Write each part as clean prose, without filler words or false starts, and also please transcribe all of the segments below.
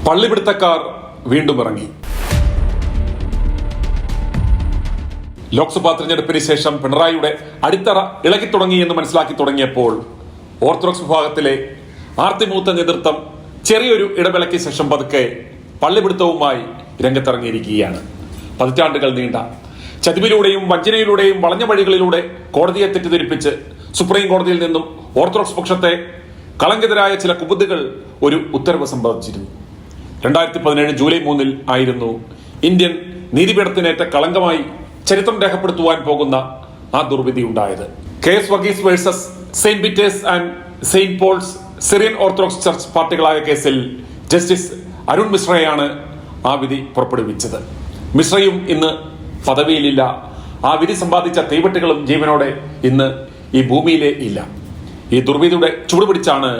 പള്ളിപിടുത്തക്കാർ വീണ്ടും ഇറങ്ങി. ലോക്സഭാ തെരഞ്ഞെടുപ്പിന് ശേഷം പിണറായിയുടെ അടിത്തറ ഇളകി തുടങ്ങി എന്ന് മനസ്സിലാക്കി തുടങ്ങിയപ്പോൾ ഓർത്തഡോക്സ് വിഭാഗത്തിലെ ആർത്തിമൂത്ത നേതൃത്വം ചെറിയൊരു ഇടവേളയ്ക്ക് ശേഷം പതുക്കെ പള്ളിപിടുത്തവുമായി രംഗത്തിറങ്ങിയിരിക്കുകയാണ്. പതിറ്റാണ്ടുകൾ നീണ്ട ചതിവിലൂടെയും വഞ്ചനയിലൂടെയും വളഞ്ഞ വഴികളിലൂടെ കോടതിയെ തെറ്റിദ്ധരിപ്പിച്ച് സുപ്രീം കോടതിയിൽ നിന്നും ഓർത്തഡോക്സ് പക്ഷത്തെ കളങ്കിതരായ ചില കുബുദ്ധുകൾ ഒരു ഉത്തരവ് സമ്പാദിച്ചിരുന്നു. 2017 ജൂലൈ 3 ആയിരുന്നു ഇന്ത്യൻ നീതിപീഠത്തിനേറ്റ കളങ്കമായി ചരിത്രം രേഖപ്പെടുത്തുവാൻ പോകുന്ന ആ ദുർവിധി ഉണ്ടായത്. KS Varghese versus saint Peter's and saint Paul's Syrian orthodox church പാർട്ടികളായ കേസിൽ ജസ്റ്റിസ് അരുൺ മിശ്രയാണ് ആ വിധി പുറപ്പെടുവിച്ചത്. മിശ്രയും ഇന്ന് പദവിയിലില്ല. ആ വിധി സമ്പാദിച്ച തീവെട്ടുകളും ജീവനോടെ ഇന്ന് ഈ ഭൂമിയിലേ ഇല്ല. ഈ ദുർവിധിയുടെ ചുവടുപിടിച്ചാണ്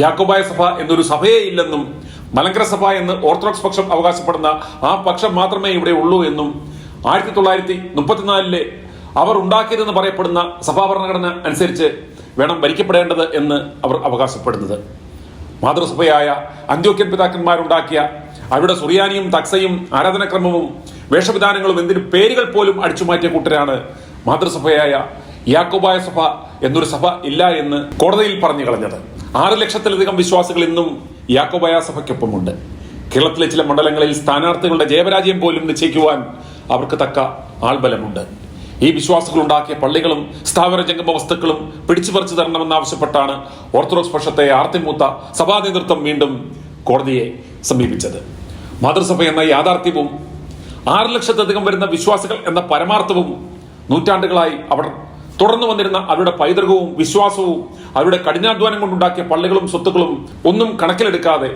യാക്കോബായ സഭ എന്നൊരു സഭയേ ഇല്ലെന്നും മലങ്കര സഭ എന്ന് ഓർത്തഡോക്സ് പക്ഷം അവകാശപ്പെടുന്ന ആ പക്ഷം മാത്രമേ ഇവിടെ ഉള്ളൂ എന്നും 1934 അവർ ഉണ്ടാക്കിയതെന്ന് പറയപ്പെടുന്ന സഭാ ഭരണഘടന അനുസരിച്ച് വേണം ഭരിക്കപ്പെടേണ്ടത് എന്ന് അവർ അവകാശപ്പെടുന്നത്. മാതൃസഭയായ അന്ത്യോക്യൻ പിതാക്കന്മാരുണ്ടാക്കിയ അവരുടെ സുറിയാനിയും തക്സയും ആരാധനാക്രമവും വേഷവിധാനങ്ങളും എന്തിനു പേരുകൾ പോലും അടിച്ചുമാറ്റിയ കൂട്ടരാണ് മാതൃസഭയായ യാക്കോബായ സഭ എന്നൊരു സഭ ഇല്ല എന്ന് കോടതിയിൽ പറഞ്ഞു കളഞ്ഞത്. 6 ലക്ഷത്തിലധികം വിശ്വാസികൾ ഇന്നും യാക്കോബായ സഭയ്ക്കൊപ്പമുണ്ട്. കേരളത്തിലെ ചില മണ്ഡലങ്ങളിൽ സ്ഥാനാർത്ഥികളുടെ ജയപരാജയം പോലും നിശ്ചയിക്കുവാൻ അവർക്ക് തക്ക ആൾബലമുണ്ട്. ഈ വിശ്വാസികൾ ഉണ്ടാക്കിയ പള്ളികളും സ്ഥാവര ജംഗമ വസ്തുക്കളും പിടിച്ചുപറിച്ചു തരണമെന്നാവശ്യപ്പെട്ടാണ് ഓർത്തഡോക്സ് പക്ഷത്തെ ആർത്തിമൂത്ത സഭാ നേതൃത്വം വീണ്ടും കോടതിയെ സമീപിച്ചത്. മാതൃസഭ എന്ന യാഥാർത്ഥ്യവും 6 ലക്ഷത്തിലധികം വരുന്ന വിശ്വാസികൾ എന്ന പരമാർത്ഥവും നൂറ്റാണ്ടുകളായി അവർ തുടർന്നു വന്നിരുന്ന അവരുടെ പൈതൃകവും വിശ്വാസവും അവരുടെ കഠിനാധ്വാനം കൊണ്ടുണ്ടാക്കിയ പള്ളികളും സ്വത്തുക്കളും ഒന്നും കണക്കിലെടുക്കാതെ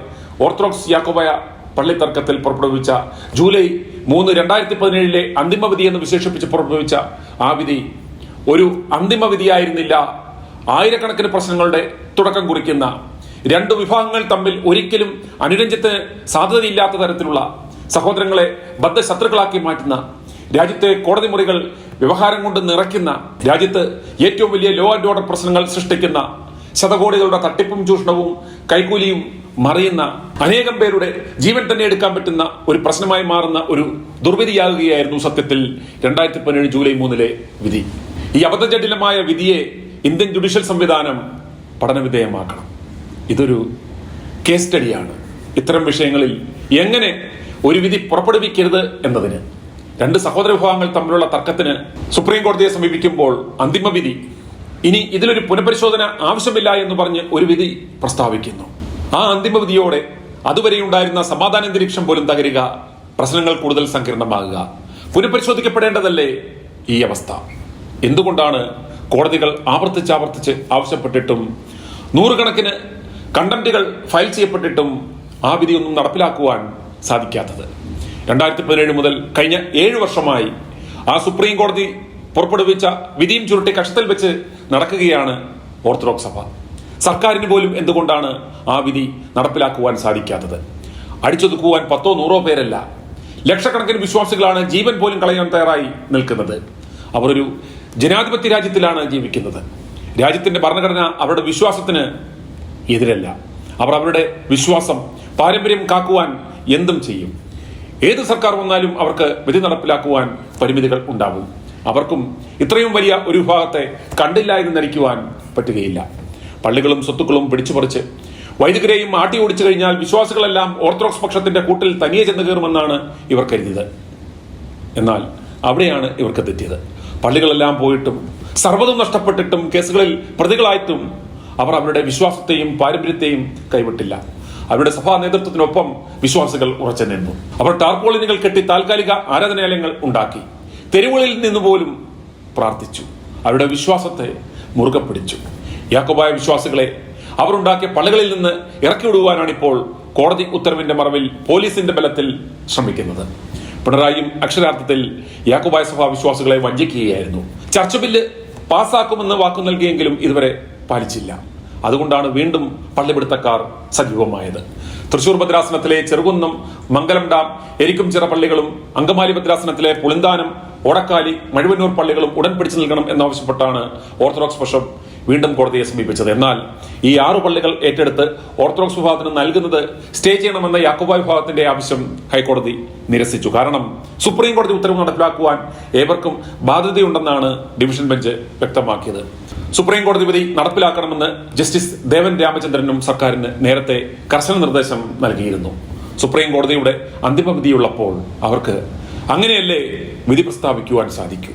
ഓർത്തഡോക്സ് യാക്കോബായ പള്ളി തർക്കത്തിൽ പുറപ്പെടുവിച്ച ജൂലൈ 3, 2017 അന്തിമവിധി എന്ന് വിശേഷിപ്പിച്ച് പുറപ്പെടുവിച്ച ആ വിധി ഒരു അന്തിമവിധിയായിരുന്നില്ല. ആയിരക്കണക്കിന് പ്രശ്നങ്ങളുടെ തുടക്കം കുറിക്കുന്ന, രണ്ടു വിഭാഗങ്ങൾ തമ്മിൽ ഒരിക്കലും അനുരഞ്ജനത്തിന് സാധ്യതയില്ലാത്ത തരത്തിലുള്ള സഹോദരങ്ങളെ ബദ്ധശത്രുക്കളാക്കി മാറ്റുന്ന, രാജ്യത്തെ കോടതി മുറികൾ വ്യവഹാരം കൊണ്ട് നിറയ്ക്കുന്ന, രാജ്യത്ത് ഏറ്റവും വലിയ ലോ ആൻഡ് ഓർഡർ പ്രശ്നങ്ങൾ സൃഷ്ടിക്കുന്ന, ശതകോടികളുടെ തട്ടിപ്പും ചൂഷണവും കൈക്കൂലിയും മറിയുന്ന, അനേകം പേരുടെ ജീവൻ തന്നെ എടുക്കാൻ പറ്റുന്ന ഒരു പ്രശ്നമായി മാറുന്ന ഒരു ദുർവിധിയാകുകയായിരുന്നു സത്യത്തിൽ 2017 ജൂലൈ 3 വിധി. ഈ അബദ്ധജടിലമായ വിധിയെ ഇന്ത്യൻ ജുഡീഷ്യൽ സംവിധാനം പഠനവിധേയമാക്കണം. ഇതൊരു കേസ് സ്റ്റഡിയാണ്. ഇത്തരം വിഷയങ്ങളിൽ എങ്ങനെ ഒരു വിധി പുറപ്പെടുവിക്കരുത് എന്നതിന്. രണ്ട് സഹോദര വിഭാഗങ്ങൾ തമ്മിലുള്ള തർക്കത്തിന് സുപ്രീം കോടതിയെ സമീപിക്കുമ്പോൾ അന്തിമ വിധി ഇനി ഇതിലൊരു പുനഃപരിശോധന ആവശ്യമില്ല എന്ന് പറഞ്ഞ് ഒരു വിധി പ്രസ്താവിക്കുന്നു. ആ അന്തിമ വിധിയോടെ അതുവരെയുണ്ടായിരുന്ന സമാധാനാന്തരീക്ഷം പോലും തകരുക, പ്രശ്നങ്ങൾ കൂടുതൽ സങ്കീർണമാകുക. പുനഃപരിശോധിക്കപ്പെടേണ്ടതല്ലേ ഈ അവസ്ഥ? എന്തുകൊണ്ടാണ് കോടതികൾ ആവർത്തിച്ച് ആവശ്യപ്പെട്ടിട്ടും നൂറുകണക്കിന് കണ്ടംപ്റ്റുകൾ ഫയൽ ചെയ്യപ്പെട്ടിട്ടും ആ വിധിയൊന്നും നടപ്പിലാക്കുവാൻ സാധിക്കാത്തത്? 2017 മുതൽ കഴിഞ്ഞ 7 വർഷമായി ആ സുപ്രീം കോടതി പുറപ്പെടുവിച്ച വിധിയും ചുരുട്ടി കക്ഷത്തിൽ വെച്ച് നടക്കുകയാണ് ഓർത്തഡോക്സ് സഭ. സർക്കാരിന് പോലും എന്തുകൊണ്ടാണ് ആ വിധി നടപ്പിലാക്കുവാൻ സാധിക്കാത്തത്? അടിച്ചൊതുക്കുവാൻ 10 or 100 പേരല്ല, ലക്ഷക്കണക്കിന് വിശ്വാസികളാണ് ജീവൻ പോലും കളയാൻ തയ്യാറായി നിൽക്കുന്നത്. അവർ ഒരു ജനാധിപത്യ രാജ്യത്തിലാണ് ജീവിക്കുന്നത്. രാജ്യത്തിന്റെ ഭരണഘടന അവരുടെ വിശ്വാസത്തിന് എതിരല്ല. അവർ അവരുടെ വിശ്വാസം, പാരമ്പര്യം കാക്കുവാൻ എന്തും ചെയ്യും. ഏത് സർക്കാർ വന്നാലും അവർക്ക് വിധി നടപ്പിലാക്കുവാൻ പരിമിതികൾ ഉണ്ടാവും. അവർക്കും ഇത്രയും വലിയ ഒരു വിഭാഗത്തെ കണ്ടില്ല എന്ന് നടിക്കുവാൻ പറ്റുകയില്ല. പള്ളികളും സ്വത്തുക്കളും പിടിച്ചുപറിച്ച് വൈദികരെയും ആട്ടി ഓടിച്ചു കഴിഞ്ഞാൽ വിശ്വാസികളെല്ലാം ഓർത്തഡോക്സ് പക്ഷത്തിന്റെ കൂട്ടിൽ തനിയെ ചെന്ന് കയറുമെന്നാണ് ഇവർ കരുതിയത്. എന്നാൽ അവിടെയാണ് ഇവർക്ക് തെറ്റിയത്. പള്ളികളെല്ലാം പോയിട്ടും സർവ്വതും നഷ്ടപ്പെട്ടിട്ടും കേസുകളിൽ പ്രതികളായിട്ടും അവർ അവരുടെ വിശ്വാസത്തെയും പാരമ്പര്യത്തെയും കൈവിട്ടില്ല. അവരുടെ സഭാ നേതൃത്വത്തിനൊപ്പം വിശ്വാസികൾ ഉറച്ചു നിന്നു. അവർ ടാർപോളിനുകൾ കെട്ടി താൽക്കാലിക ആരാധനാലയങ്ങൾ ഉണ്ടാക്കി. തെരുവുകളിൽ നിന്ന് പോലും പ്രാർത്ഥിച്ചു. അവരുടെ വിശ്വാസത്തെ മുറുകെ പിടിച്ചു. യാക്കോബായ വിശ്വാസികളെ അവരുണ്ടാക്കിയ പള്ളികളിൽ നിന്ന് ഇറക്കിവിടുവാനാണ് ഇപ്പോൾ കോടതി ഉത്തരവിന്റെ മറവിൽ പോലീസിന്റെ ബലത്തിൽ ശ്രമിക്കുന്നത്. പിണറായിയും അക്ഷരാർത്ഥത്തിൽ യാക്കോബായ സഭാ വിശ്വാസികളെ വഞ്ചിക്കുകയായിരുന്നു. ചർച്ച് ബില്ല് പാസ്സാക്കുമെന്ന് വാക്കു നൽകിയെങ്കിലും ഇതുവരെ പാലിച്ചില്ല. അതുകൊണ്ടാണ് വീണ്ടും പള്ളിപിടുത്തക്കാർ സജീവമായത്. തൃശൂർ ഭദ്രാസനത്തിലെ ചെറുകുന്നം, മംഗലം ഡാം, എരിക്കുംചിറ പള്ളികളും അങ്കമാലി ഭദ്രാസനത്തിലെ പുളിന്താനം, ഓടക്കാലി, മഴുവന്നൂർ പള്ളികളും ഉടൻ പിടിച്ചു നൽകണം എന്നാവശ്യപ്പെട്ടാണ് ഓർത്തഡോക്സ് പക്ഷം വീണ്ടും കോടതിയെ സമീപിച്ചത്. എന്നാൽ ഈ 6 പള്ളികൾ ഏറ്റെടുത്ത് ഓർത്തഡോക്സ് വിഭാഗത്തിന് നൽകുന്നത് സ്റ്റേ ചെയ്യണമെന്ന യാക്കോബായ വിഭാഗത്തിന്റെ ആവശ്യം ഹൈക്കോടതി നിരസിച്ചു. കാരണം സുപ്രീം കോടതി ഉത്തരവ് നടപ്പിലാക്കുവാൻ ഏവർക്കും ബാധ്യതയുണ്ടെന്നാണ് ഡിവിഷൻ ബെഞ്ച് വ്യക്തമാക്കിയത്. സുപ്രീം കോടതി വിധി നടപ്പിലാക്കണമെന്ന് ജസ്റ്റിസ് ദേവൻ രാമചന്ദ്രനും സർക്കാരിന് നേരത്തെ കർശന നിർദ്ദേശം നൽകിയിരുന്നു. സുപ്രീം കോടതിയുടെ അന്തിമ വിധിയുള്ളപ്പോൾ അവർക്ക് അങ്ങനെയല്ലേ വിധി പ്രസ്താവിക്കുവാൻ സാധിക്കൂ.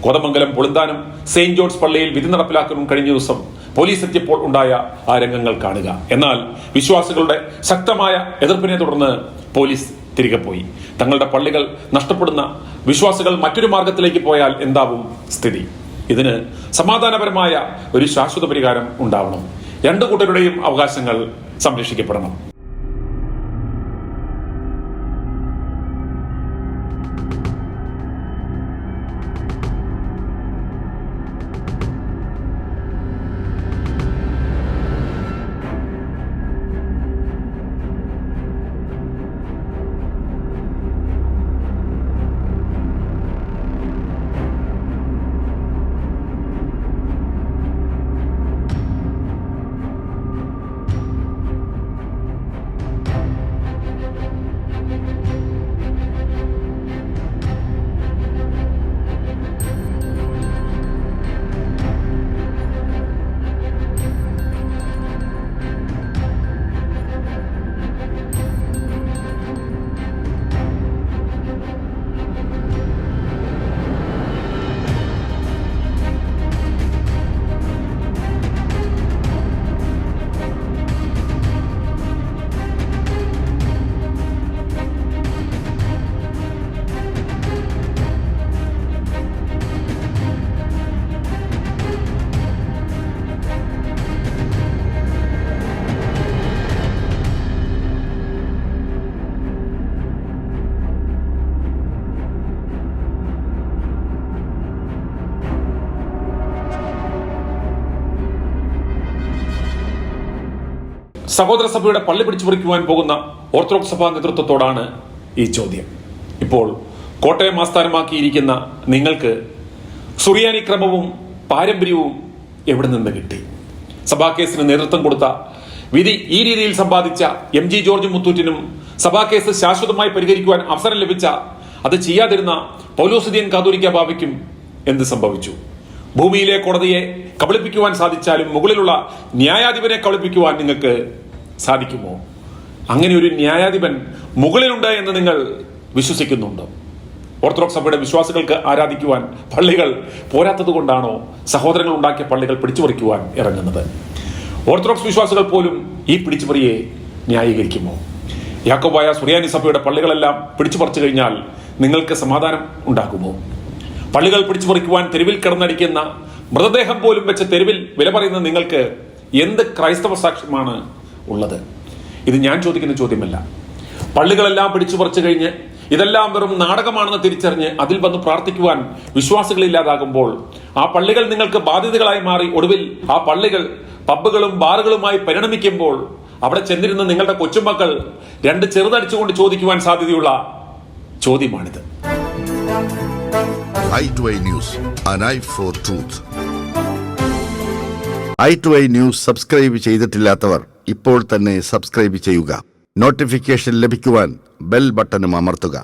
കോതമംഗലം പുളിന്താനം സെയിന്റ് ജോൺസ് പള്ളിയിൽ വിധി നടപ്പിലാക്കാൻ കഴിഞ്ഞ ദിവസം പോലീസ് എത്തിയപ്പോൾ ഉണ്ടായ ആ രംഗങ്ങൾ കാണുക. എന്നാൽ വിശ്വാസികളുടെ ശക്തമായ എതിർപ്പിനെ തുടർന്ന് പോലീസ് തിരികെ പോയി. തങ്ങളുടെ പള്ളികൾ നഷ്ടപ്പെടുന്ന വിശ്വാസികൾ മറ്റൊരു മാർഗത്തിലേക്ക് പോയാൽ എന്താവും സ്ഥിതി? ഇതിന് സമാധാനപരമായ ഒരു ശാശ്വത പരിഹാരം ഉണ്ടാവണം. രണ്ടു കൂട്ടരുടെയും അവകാശങ്ങൾ സംരക്ഷിക്കപ്പെടണം. സഹോദര സഭയുടെ പള്ളി പിടിച്ചു പറിക്കുവാൻ പോകുന്ന ഓർത്തഡോക്സ് സഭാ നേതൃത്വത്തോടാണ് ഈ ചോദ്യം. ഇപ്പോൾ കോട്ടയം ആസ്ഥാനമാക്കിയിരിക്കുന്ന നിങ്ങൾക്ക് സുറിയാനി ക്രമവും പാരമ്പര്യവും എവിടെ നിന്ന് കിട്ടി? സഭാ കേസിന് നേതൃത്വം കൊടുത്ത, വിധി ഈ രീതിയിൽ സമ്പാദിച്ച MG ജോർജ് മുത്തൂറ്റിനും സഭാ കേസ് ശാശ്വതമായി പരിഹരിക്കുവാൻ അവസരം ലഭിച്ച, അത് ചെയ്യാതിരുന്ന പൗലോസിദിയൻ കാതോലിക്ക ബാവയ്ക്കും എന്ത് സംഭവിച്ചു? ഭൂമിയിലെ കോടതിയെ കബളിപ്പിക്കുവാൻ സാധിച്ചാലും മുകളിലുള്ള ന്യായാധിപനെ കബളിപ്പിക്കുവാൻ നിങ്ങൾക്ക് സാധിക്കുമോ? അങ്ങനെ ഒരു ന്യായാധിപൻ മുകളിലുണ്ട് എന്ന് നിങ്ങൾ വിശ്വസിക്കുന്നുണ്ടോ? ഓർത്തഡോക്സ് സഭയുടെ വിശ്വാസികൾക്ക് ആരാധിക്കുവാൻ പള്ളികൾ പോരാത്തത് കൊണ്ടാണോ സഹോദരങ്ങൾ ഉണ്ടാക്കിയ പള്ളികൾ പിടിച്ചുപറിക്കുവാൻ ഇറങ്ങുന്നത്? ഓർത്തഡോക്സ് വിശ്വാസികൾ പോലും ഈ പിടിച്ചുപറിയെ ന്യായീകരിക്കുമോ? യാക്കോബായ സുറിയാനി സഭയുടെ പള്ളികളെല്ലാം പിടിച്ചുപറിച്ചു കഴിഞ്ഞാൽ നിങ്ങൾക്ക് സമാധാനം ഉണ്ടാകുമോ? പള്ളികൾ പിടിച്ചുപറിക്കുവാൻ തെരുവിൽ കിടന്നടിക്കുന്ന, മൃതദേഹം പോലും വെച്ച് തെരുവിൽ വില പറയുന്ന നിങ്ങൾക്ക് എന്ത് ക്രൈസ്തവ സാക്ഷ്യമാണ് ഉള്ളത്? ഇത് ഞാൻ ചോദിക്കുന്ന ചോദ്യമല്ല. പള്ളികളെല്ലാം പിടിച്ചുപറിച്ചു കഴിഞ്ഞ് ഇതെല്ലാം വെറും നാടകമാണെന്ന് തിരിച്ചറിഞ്ഞ് അതിൽ വന്ന് പ്രാർത്ഥിക്കുവാൻ വിശ്വാസികളില്ലാതാകുമ്പോൾ, ആ പള്ളികൾ നിങ്ങൾക്ക് ബാധ്യതകളായി മാറി ഒടുവിൽ ആ പള്ളികൾ പബ്ബുകളും ബാറുകളുമായി പരിണമിക്കുമ്പോൾ അവിടെ ചെന്നിരുന്ന് നിങ്ങളുടെ കൊച്ചുമക്കൾ 2 ചെറുതടിച്ചുകൊണ്ട് ചോദിക്കുവാൻ സാധ്യതയുള്ള ചോദ്യമാണിത്. i2i News, an eye for truth. i2i News subscribe ചെയ്തിട്ടില്ലാത്തവർ ഇപ്പോൾ തന്നെ സബ്സ്ക്രൈബ് ചെയ്യുക. നോട്ടിഫിക്കേഷൻ ലഭിക്കുവാൻ ബെൽ ബട്ടണും അമർത്തുക.